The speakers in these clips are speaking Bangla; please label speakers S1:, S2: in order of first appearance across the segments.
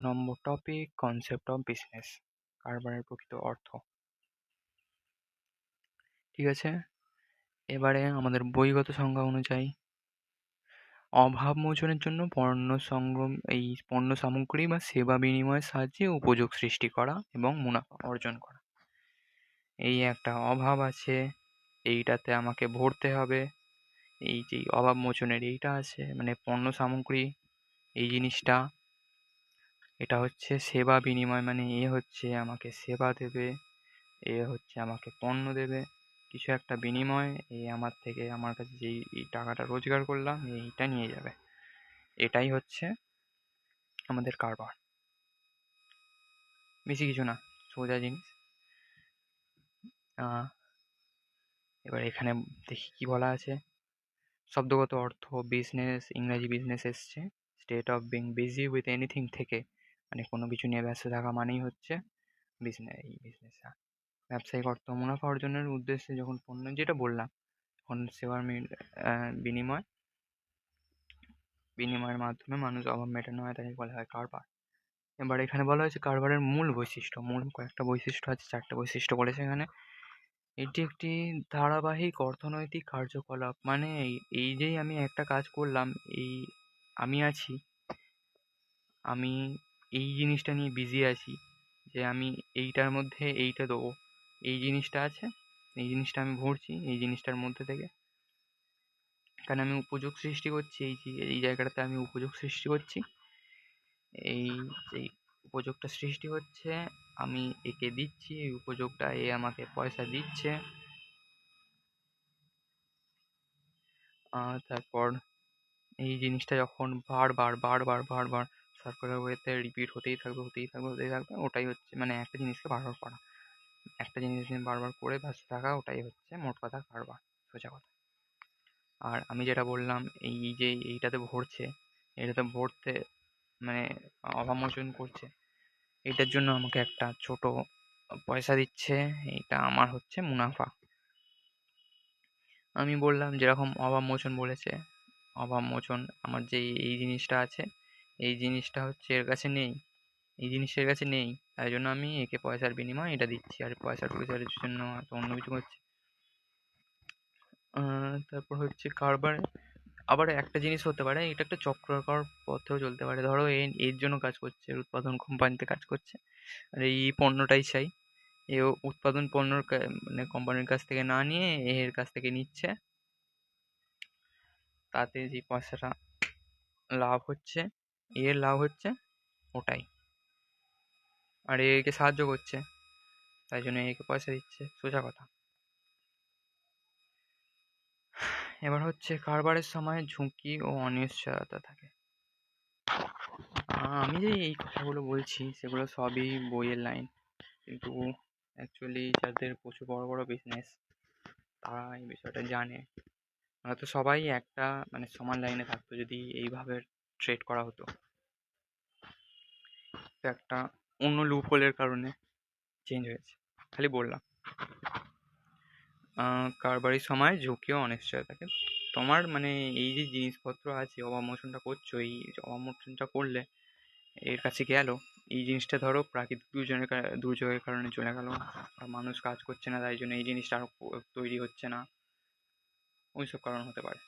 S1: Number topic concept of business, কারবারের প্রকৃত অর্থ। ঠিক আছে, এবারে আমাদের বইগত সংজ্ঞা অনুযায়ী অভাব মোচনের জন্য পণ্য সামগ্রী বা সেবা বিনিময়ের সাহায্যে উপযোগ সৃষ্টি করা এবং মুনাফা অর্জন করা। এই একটা অভাব আছে, এইটাতে আমাকে ভরতে হবে। এই যে অভাব মোচনের এইটা আছে, মানে পণ্য সামগ্রী এই জিনিসটা, এটা হচ্ছে সেবা বিনিময়, মানে এ হচ্ছে আমাকে সেবা দেবে, এ হচ্ছে আমাকে পণ্য দেবে, কিছু একটা বিনিময় আমার থেকে আমার কাছে যেই এই টাকাটা রোজগার করলাম এইটা নিয়ে যাবে। এটাই হচ্ছে আমাদের কারবার, বেশি কিছু না, সোজা জিনিস। এবার এখানে দেখি কি বলা আছে। শব্দগত অর্থ বিজনেস, ইংরাজি বিজনেস এসছে state of being busy with anything থেকে, মানে কোনো কিছু নিয়ে ব্যস্ত থাকা মানেই হচ্ছে বিজনেস। ব্যবসায়িক অর্থ মুনাফা অর্জনের উদ্দেশ্যে যখন পণ্য, যেটা বললাম, যখন সেবার বিনিময়ের মাধ্যমে মানুষ অভাব মেটানো হয় তাকে বলা হয় কারবার। এবার এখানে বলা হয়েছে কারবারের মূল বৈশিষ্ট্য, মূল কয়েকটা বৈশিষ্ট্য আছে, 4টে বৈশিষ্ট্য বলেছে এখানে। এটি একটি ধারাবাহিক অর্থনৈতিক কার্যকলাপ, মানে এই যে আমি একটা কাজ করলাম, এই আমি আছি, আমি এই জিনিসটা নিয়ে বিজি আছি, যে আমি এইটার মধ্যে এইটা দেবো, এই জিনিসটা আছে, এই জিনিসটা আমি ভরছি এই জিনিসটার মধ্যে থেকে, কারণ আমি উপযোগ সৃষ্টি করছি, এই জায়গাটাতে আমি উপযোগ সৃষ্টি করছি। এই যে উপযোগটা সৃষ্টি হচ্ছে, আমি একে দিচ্ছি, এই উপযোগটা এ আমাকে পয়সা দিচ্ছে। তারপর এই জিনিসটা যখন বারবার বারবার বারবার সার্কুলার ওয়েতে রিপিট হতেই থাকবে হতেই থাকবে হতেই থাকবে, ওটাই হচ্ছে মানে একটা জিনিসকে বারবার করা, একটা জিনিস নিয়ে বারবার করে ব্যস্ত থাকা, ওটাই হচ্ছে মোট কথা কারবার, সোজা কথা। আর আমি যেটা বললাম, এই যে এটাতে ভরতে মানে অবমোচন করছে, এটার জন্য আমাকে একটা ছোট পয়সা দিচ্ছে, এইটা আমার হচ্ছে মুনাফা। আমি বললাম যেরকম অবমোচন বলেছে, অবমোচন আমার যে এই জিনিসটা আছে, এই জিনিসটা হচ্ছে এর কাছে নেই, এই জিনিসের কাছে নেই, তাই জন্য আমি একে পয়সার বিনিময়ে এটা দিচ্ছি, আর পয়সার প্রচারের জন্য হয়তো অন্য কিছু করছি। তারপর হচ্ছে কারবার, আবার একটা জিনিস হতে পারে, এটা একটা চক্রাকার পথেও চলতে পারে। ধরো এর জন্য কাজ করছে, এর উৎপাদন কোম্পানিতে কাজ করছে, আর এই পণ্যটাই চাই, উৎপাদন পণ্যর মানে কোম্পানির কাছ থেকে না নিয়ে এর কাছ থেকে নিচ্ছে, তাতে যে পয়সাটা লাভ হচ্ছে, এর লাভ হচ্ছে ওটাই, আর একে সাহায্য করছে, তাই জন্য একে পয়সা দিচ্ছে, সোজা কথা। এবার হচ্ছে কারবারের সময় ঝুঁকি ও অনিশ্চয়তা থাকে। আমি যে এই কথাগুলো বলছি সেগুলো সবই বইয়ের লাইন, কিন্তু অ্যাকচুয়ালি যাদের প্রচুর বড় বড় বিজনেস, তারা এই বিষয়টা জানে। হয়তো সবাই একটা মানে সমান লাইনে থাকতো যদি এইভাবে ট্রেড করা হতো। তো একটা অন্য লুপ হোলের কারণে চেঞ্জ হয়েছে, খালি বললাম। কারবারির সময় ঝুঁকি ও অনিশ্চয়তা থাকে। তোমার মানে এই যে জিনিসপত্র আছে, অবমোচনটা করছো, এই অবমোচনটা করলে এর কাছে গেল, এই জিনিসটা ধরো প্রাকৃতিক দুর্যোগের কারণে চলে গেল, বা মানুষ কাজ করছে না তাই জন্য এই জিনিসটা আরো তৈরি হচ্ছে না, ওইসব কারণ হতে পারে।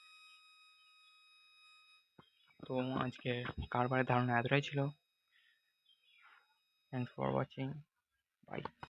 S1: তো আজকে কারবারের ধারণা এতটাই ছিল। Thanks for watching, by.